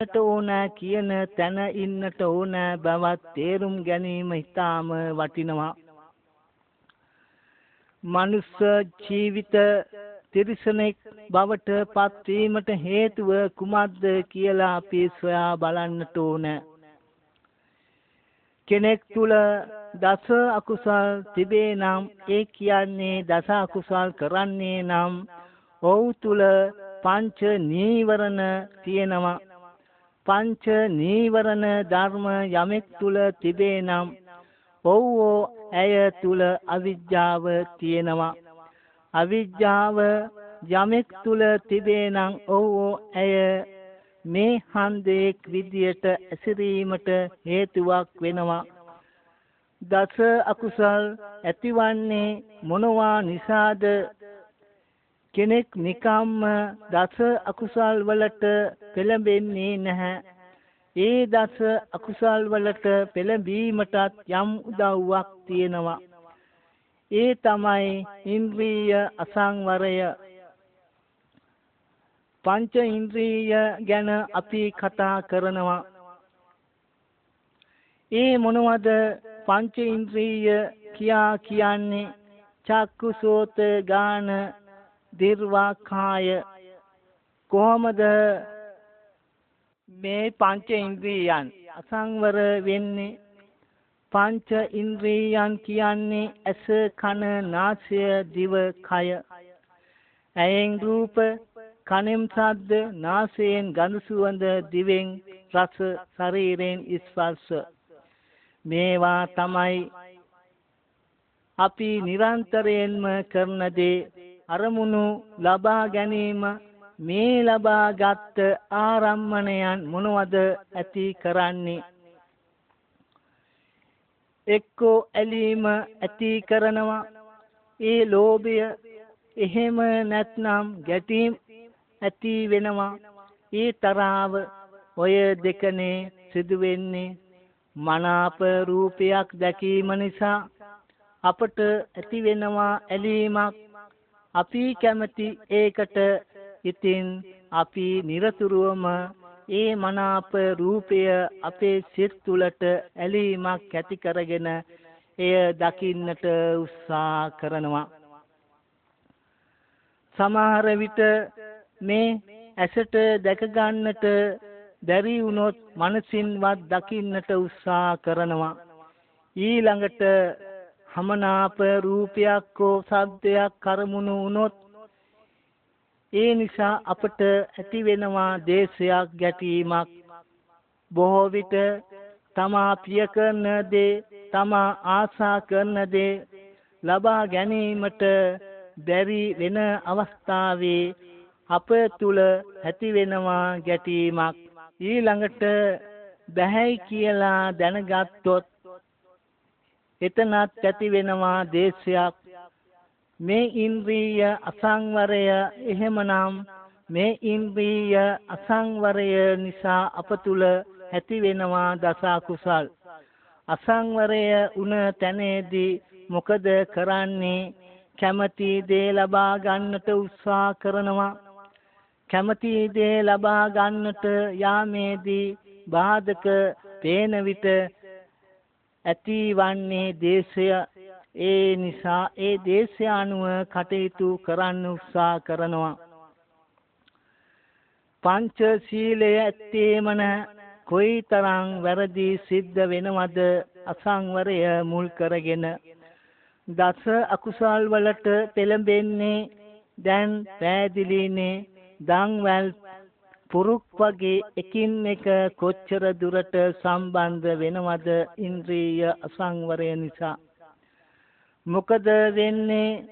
ඕන කියන තැන ඉන්නට ඕන බවත් තේරුම් ගැනීම ඉතාම වටිනවා. මනුෂ්‍ය ජීවිත තිරිසනෙක් බවට පත්වීමට හේතුව කුමක්ද කියලා අපි සොයා බලන්නට ඕන. කෙනෙක් තුල දස අකුසල් තිබේ නම් ඒ කියන්නේ දස අකුසල් කරන්නේ නම් ඔහු තුල පංච නීවරණ තියෙනවා. පංච නීවරණ ධර්ම යමෙක් තුල තිබේ නම් ඔහු ඇය තුල අවිජ්ජාව තියෙනවා. අවිජ්ජාව යමෙක් තුල තිබේ නම් ඔහු ඇය මේ හන්දේක් විදියට ඇසිරීමට හේතුවක් වෙනවා. දස අකුසල් ඇතිවන්නේ මොනවා නිසාද? කෙනෙක් නිකම්ම දස අකුසල් වලට පෙළඹෙන්නේ නැහැ. ඒ දස අකුසල් වලට පෙළඹීමටත් යම් උදව්වක් තියෙනවා. ඒ තමයි ඉන්ද්‍රිය අසංවරය. පංච ඉන්ද්‍රිය ගැන අපි කතා කරනවා. ඒ මොනවද පංච ඉන්ද්‍රිය කියන්නේ? චක්කු සෝත ගාන දිර්වා කාය. කොහොමද මේ පංච ඉන්ද්‍රියයන් අසංවර වෙන්නේ? පංච ඉන්ද්‍රියයන් කියන්නේ ඇස කන නාසය දිව කය. ඇයෙන් රූප, කනෙන් ශබ්ද, නාසයෙන් ගඳ සුවඳ, දිවෙන් රස, ශරීරයෙන් ස්පර්ශ. මේවා තමයි අපි නිරන්තරයෙන්ම කරන දේ. අරමුණු ලබා ගැනීම. මේ ලබාගත් ආරම්මණයන් මොනවද ඇති කරන්නේ? එක්කෝ ඇලීම ඇති කරනවා. ඒ ලෝභය. එහෙම නැත්නම් ගැටීම් ඇති වෙනවා. ඒ තරහව. ඔය දෙකනේ සිදු වෙන්නේ. මනාප රූපයක් දැකීම නිසා අපට ඇති වෙනවා ඇලීමක්. අපි කැමති ඒකට. ඉතින් අපි නිරතුරුවම ඒ මනාප රූපය අපේ සිත් තුළට ඇලීමක් ඇති කරගෙන එය දකින්නට උත්සාහ කරනවා. සමහර විට මේ ඇසට දැක ගන්නට බැරි වුණොත් මනසින්වත් දකින්නට උත්සාහ කරනවා. ඊළඟට හමනාප රූපයක් හෝ ශබ්දයක් කරමුණු වුණොත් ඒ නිසා අපට ඇති වෙනවා දේශයක් ගැටීමක්. බොහෝ විට තමා ප්‍රිය කරන දේ, තමා ආසා කරන දේ ලබා ගැනීමට බැරි වෙන අවස්ථාවේ අප තුල ඇති වෙනවා ගැටීමක්. ඊළඟට බැහැයි කියලා දැනගත්තොත් එතනත් ඇති වෙනවා දේශයක්. මේ ඉන්ද්‍රිය අසංවරය. එහෙමනම් මේ ඉන්ද්‍රිය අසංවරය නිසා අප තුල ඇති වෙනවා දස අකුසල්. අසංවරය වුණ තැනේදී මොකද කරන්නේ? කැමති දේ ලබා ගන්නට උත්සාහ කරනවා. කැමති දේ ලබා ගන්නට යාමේදී බාධක පේන විට ඇතිවන්නේ දේශය. ඒ නිසා ඒ දේශය අනුව කටයුතු කරන්න උත්සාහ කරනවා. පංච සීලය ඇත්තේම නැහැ. කොයිතරම් වැරදි සිද්ධ වෙනවද අසංවරය මුල් කරගෙන? දස අකුසල් වලට පෙළඹෙන්නේ දැන් පෑදිලිනේ. දන්වැල් පුරුක් වගේ එකින් එක කොච්චර දුරට සම්බන්ධ වෙනවද ඉන්ද්‍රිය අසංවරය නිසා? මොකද වෙන්නේ?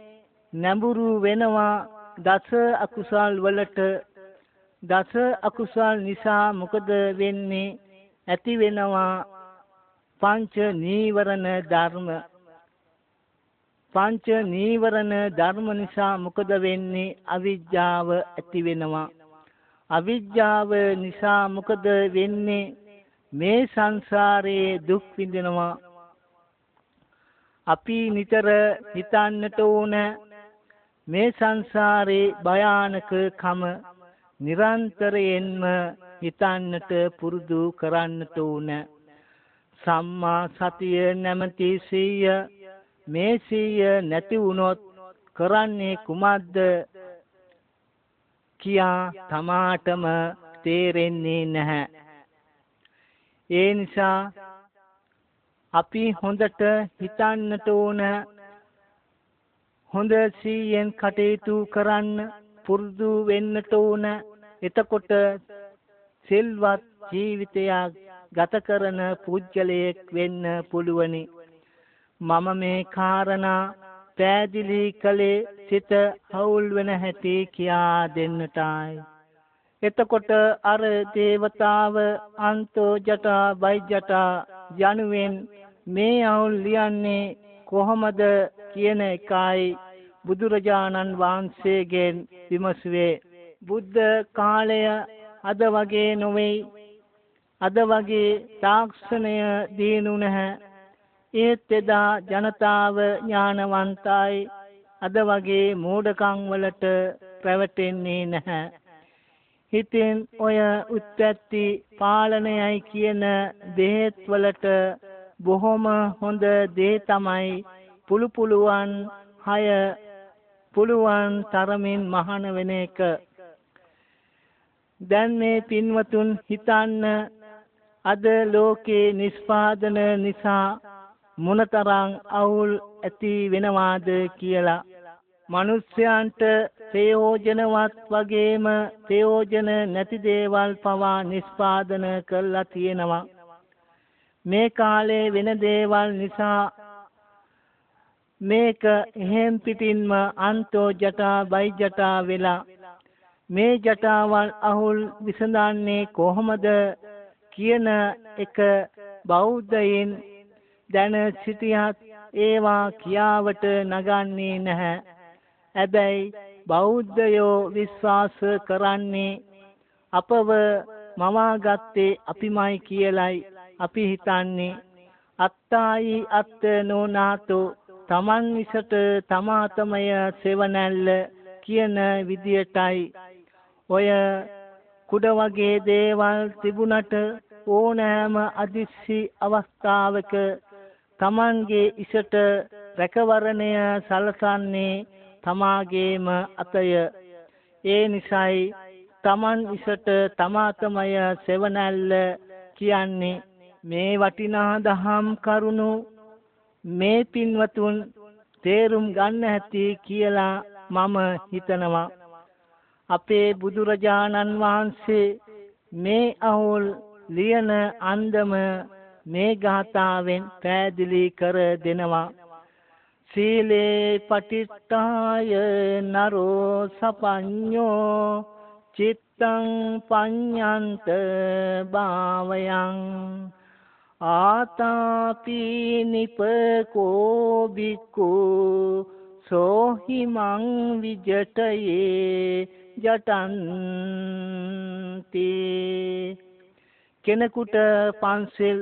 නැඹුරු වෙනවා දස අකුසල් වලට. දස අකුසල් නිසා මොකද වෙන්නේ? ඇති වෙනවා පංච නීවරණ ධර්ම. පංච නීවරණ ධර්ම නිසා මොකද වෙන්නේ? අවිජ්ජාව ඇති වෙනවා. අවිජ්ජාව නිසා මොකද වෙන්නේ? මේ සංසාරයේ දුක් විඳිනවා. අපි නිතර හිතන්නට ඕන මේ සංසාරේ භයානකකම නිරන්තරයෙන්ම හිතන්නට පුරුදු කරන්නට ඕන. සම්මා සතිය නැමැති සීය මේ සීය නැති වුණොත් කරන්නේ කුමක්ද කියා තමාටම තේරෙන්නේ නැහැ. ඒ නිසා අපි හොඳට හිතන්නට ඕන, හොඳ සීයෙන් කටයුතු කරන්න පුරුදු වෙන්නට ඕන. එතකොට සිල්වත් ජීවිතයක් ගත කරන පුජ්‍යලයක් වෙන්න පුළුවනි. මම මේ කාරණා පැහැදිලි කළේ සිත හවුල් වෙන හැටි කියා දෙන්නටයි. එතකොට අර දේවතාව අන්තෝ ජටා බයිජටා යනුවෙන් මේ අවුල් ලියන්නේ කොහොමද කියන එකයි බුදුරජාණන් වහන්සේගෙන් විමසුවේ. බුද්ධ කාලය අද වගේ නොවේ. අද වගේ තාක්ෂණය දිනු නැහැ. ඒත් එදා ජනතාව ඥානවන්තයි. අද වගේ මෝඩකම් වලට පැවටෙන්නේ නැහැ. හිතෙන් ඔය උත්පත්ති පාලනයයි කියන බෙහෙත් වලට බොහොම හොඳ දේ තමයි පුළුවන් තරමින් මහාන වෙන එක. දැන් මේ පින්වතුන් හිතන්න අද ලෝකේ නිෂ්පාදන නිසා මොනතරම් අවුල් ඇති වෙනවාද කියලා. මනුෂ්‍යයන්ට ප්‍රයෝජනවත් වගේම ප්‍රයෝජන නැති දේවල් පවා නිෂ්පාදන කරලා තියෙනවා. මේ කාලේ වෙන දේවල් නිසා මේක එහෙම් පිටින්ම අන්තෝ ජටා බයි ජටා වෙලා මේ ජටාවල් අහුල් විසඳන්නේ කොහොමද කියන එක බෞද්ධයින් දැන සිටියත් ඒවා කියාවට නගන්නේ නැහැ. හැබැයි බෞද්ධයෝ විශ්වාස කරන්නේ අපව මවාගත්තේ අපිමයි කියලයි අපි හිතන්නේ. අත්තායි අත්ත නෝනාතෝ තමන් විසට තමාතමය සෙවණැල්ල කියන විදියටයි. ඔය කුඩ වගේ දේවල් තිබුණට ඕනෑම අදිස්සි අවස්ථාවක තමන්ගේ ඉසට රැකවරණය සලසන්නේ තමාගේම අතය. ඒ නිසායි තමන් ඉසට තමාතමය සෙවණැල්ල කියන්නේ. මේ වටිනා දහම් කරුණු මේ පින්වතුන් තේරුම් ගන්න ඇති කියලා මම හිතනවා. අපේ බුදුරජාණන් වහන්සේ මේ අවුල් ලියන අන්දම මේ ගාථාවෙන් පැහැදිලි කර දෙනවා. සීලේ පටිට්ඨාය නරෝ සපඤ්ඤෝ චිත්තං පඤ්ඤන්ත භාවයං ආතාපි නිපකෝ බික්ඛු සෝහිමං විජටයේ ජටන්ති. කෙනෙකුට පන්සිල්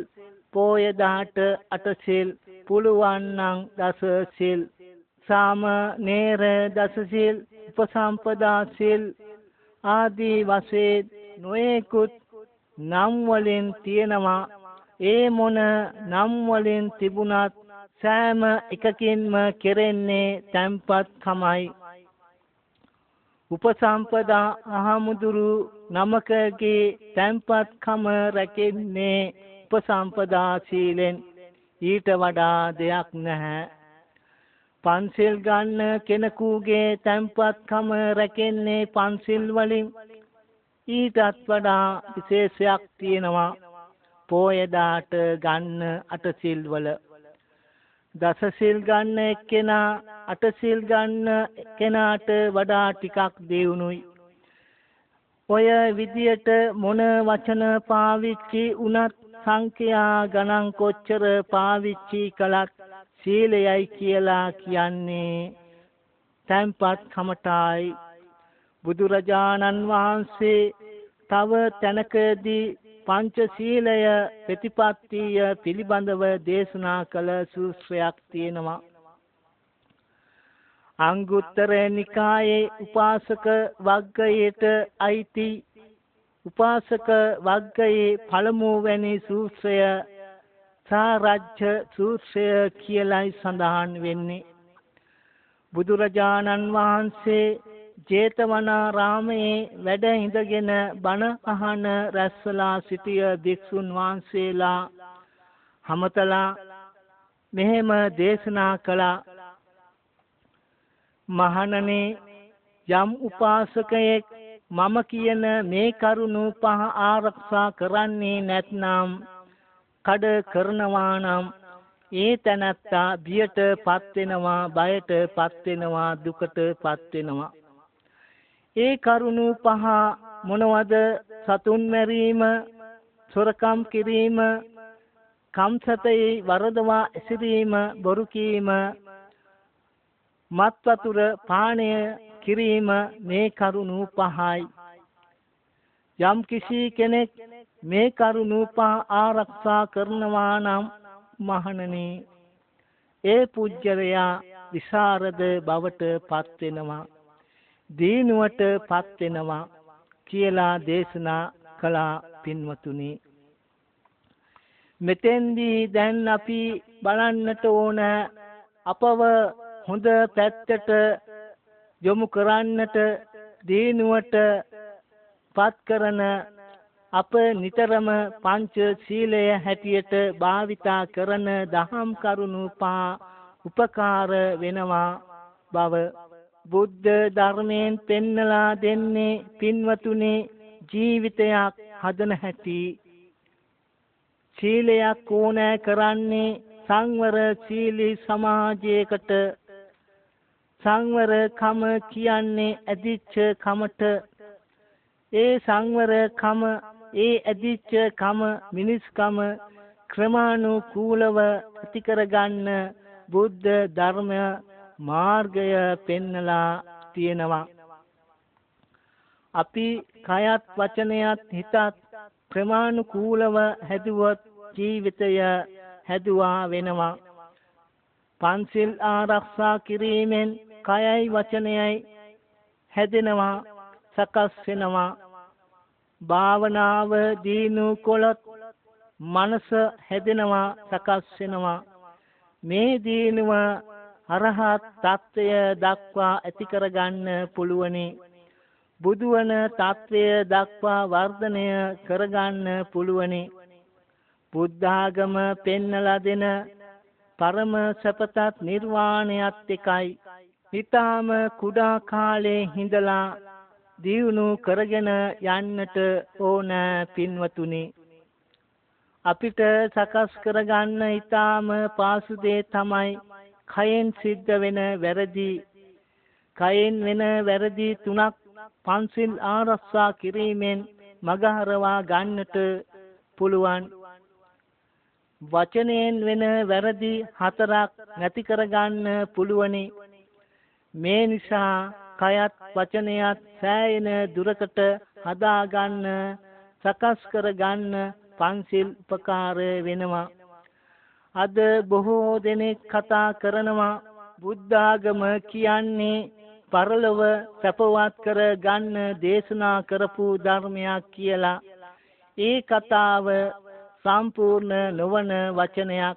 පෝය දාට අටසිල් පුළුවන් නම් දසසිල් සාමනීර දසසිල් උපසම්පදා සිල් ආදී වශයෙන් නොයෙකුත් නම් වලින් තියෙනවා. ඒ මොන නම් වලින් තිබුණත් සෑම එකකින්ම කෙරෙන්නේ තැන්පත් කමයි. උපසම්පදා අහමුදුරු නමකගේ තැන්පත් කම රැකෙන්නේ උපසම්පදා සීලෙන්. ඊට වඩා දෙයක් නැහැ. පන්සිල් ගන්න කෙනෙකුගේ තැන්පත් කම රැකෙන්නේ පන්සිල් වලින්. ඊටත් වඩා විශේෂයක් තියෙනවා පෝය දාට ගන්න අටසිල් වල. දසසිල් ගන්න එක්කෙනා අටසිල් ගන්න කෙනාට වඩා ටිකක් දියුණුයි. ඔය විදියට මොන වචන පාවිච්චි වුණත් සංඛ්‍යා ගණන් කොච්චර පාවිච්චි කළත් සීලයයි කියලා කියන්නේ තැන්පත් කමටයි. බුදුරජාණන් වහන්සේ තව තැනකදී පංචශීලය ප්‍රතිපත්තිය පිළිබඳව දේශනා කළ සූත්‍රයක් තියෙනවා. අංගුත්තර නිකායේ උපාසක වග්ගයට අයිති උපාසක වග්ගයේ පළමුවැනි සූත්‍රය සාරජ්‍ය සූත්‍රය කියලයි සඳහන් වෙන්නේ. බුදුරජාණන් වහන්සේ ජේතවනාරාමයේ වැඩ හිඳගෙන බණ අහන රැස්වලා සිටිය භික්ෂුන් වහන්සේලා හමතලා මෙහෙම දේශනා කළා. මහණනි, යම් උපාසකයෙක් මම කියන මේ කරුණු පහ ආරක්ෂා කරන්නේ නැත්නම් කඩ කරනවා නම් ඒ තැනැත්තා බියට පත් වෙනවා, බයට පත් වෙනවා, දුකට පත් වෙනවා. ඒ කරුණු පහ මොනවද? සතුන් මැරීම, සොරකම් කිරීම, කම්සතේ වරදවා ඇසිරීම, බොරු කීම, මත් වතුර පානය කිරීම, මේ කරුණු පහයි. යම් කිසි කෙනෙක් මේ කරුණු පහ ආරක්ෂා කරනවා නම් මහණනි, ඒ පුජ්‍යලයා විසරද බවට පත් වෙනවා, දීනුවට පත් වෙනවා කියලා දේශනා කළා. පින්වතුනි, මෙතෙන්දී දැන් අපි බලන්නට ඕන අපව හොඳ පැත්තට යොමු කරන්නට, දීනුවට පත් කරන අප නිතරම පංච සීලය හැටියට භාවිතා කරන දහම් කරුණු පහ උපකාර වෙනවා බව බුද්ධ ධර්මයෙන් පෙන්නලා දෙන්නේ. පින්වතුනි, ජීවිතයක් හදන හැටි, සීලයක් ඕනෑ කරන්නේ සංවර සීලී සමාජයකට. සංවර කම කියන්නේ ඇදිච්ච කමට. ඒ සංවර කම, ඒ ඇදිච්ච කම, මිනිස්කම ක්‍රමානුකූලව ඇති කරගන්න බුද්ධ ධර්ම මාර්ගය පෙන්නලා තියෙනවා. අපි කයත් වචනයත් හිතත් ක්‍රමානුකූලව හැදුවොත් ජීවිතය හැදුවා වෙනවා. පන්සිල් ආරක්ෂා කිරීමෙන් කයයි වචනයයි හැදෙනවා, සකස් වෙනවා. භාවනාව දීනු කොළොත් මනස හැදෙනවා, සකස් වෙනවා. මේ දීනුව අරහත් තත්ත්වය දක්වා ඇති කරගන්න පුළුවනි. බුදුවන තත්ත්වය දක්වා වර්ධනය කරගන්න පුළුවනි. බුද්ධාගම පෙන්නලා දෙන පරම සපතත් නිර්වාණයත් එකයි. ඊටාම කුඩා කාලේ හිඳලා දියුණු කරගෙන යන්නට ඕන. පින්වතුනි, අපිට සකස් කරගන්න ඊටාම පාසු දේ තමයි කයෙන් සිද්ධ වෙන වැරදි. කයෙන් වෙන වැරදි 3ක් පන්සිල් ආරක්ෂා කිරීමෙන් මගහරවා ගන්නට පුළුවන්. වචනයෙන් වෙන වැරදි 4ක් නැති කරගන්න පුළුවනි. මේ නිසා කයත් වචනයත් සෑයෙන දුරකට හදාගන්න, සකස් කරගන්න පන්සිල් උපකාර වෙනවා. අද බොහෝ දෙනෙක් කතා කරනවා බුද්ධාගම කියන්නේ පරලොව සැපවත් කර ගන්න දේශනා කරපු ධර්මයක් කියලා. ඒ කතාව සම්පූර්ණ නොවන වචනයක්.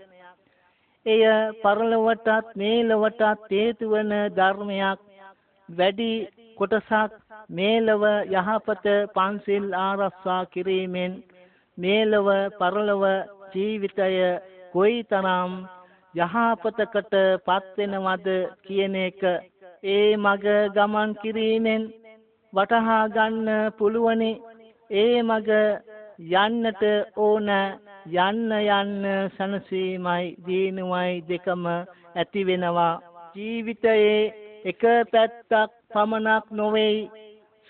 එය පරලොවටත් මේ ලොවටත් හේතු වන ධර්මයක්. වැඩි කොටසක් මේලව යහපත පන්සිල් ආරක්ෂා කිරීමෙන් මේලව පරලොව ජීවිතය කොයිතරම් යහපතකට පත් වෙනවද කියන එක ඒ මග ගමන් කිරීමෙන් වටහා ගන්න පුළුවනි. ඒ මග යන්නට ඕන. යන්න සනසීමයි දීනුවයි දෙකම ඇති වෙනවා. ජීවිතයේ එක පැත්තක් පමණක් නොවේයි.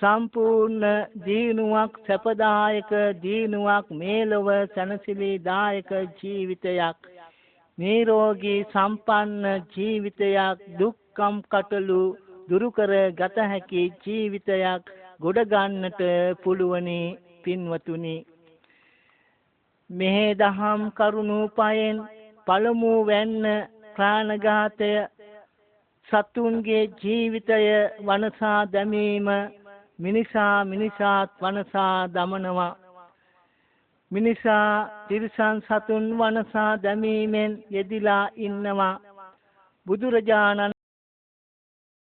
සම්පූර්ණ දීනුවක්, සැපදායක දීනුවක්, මේලොව සැනසිලිදායක ජීවිතයක්, නිරෝගී සම්පන්න ජීවිතයක්, දුක්ඛම් කටළු දුරු කර ගත හැකි ජීවිතයක් ගොඩ ගන්නට පුළුවනි. පින්වතුනි, මේ දහම් කරුණු පහෙන් පළමු වෙන්න ප්‍රාණඝාතය, සතුන්ගේ ජීවිතය වනසා දැමීම, මිනිසාත් වනසා දමනවා. මිනිසා තිරිසන් සතුන් වනසා දැමීමෙන් යෙදිලා ඉන්නවා. බුදුරජාණන්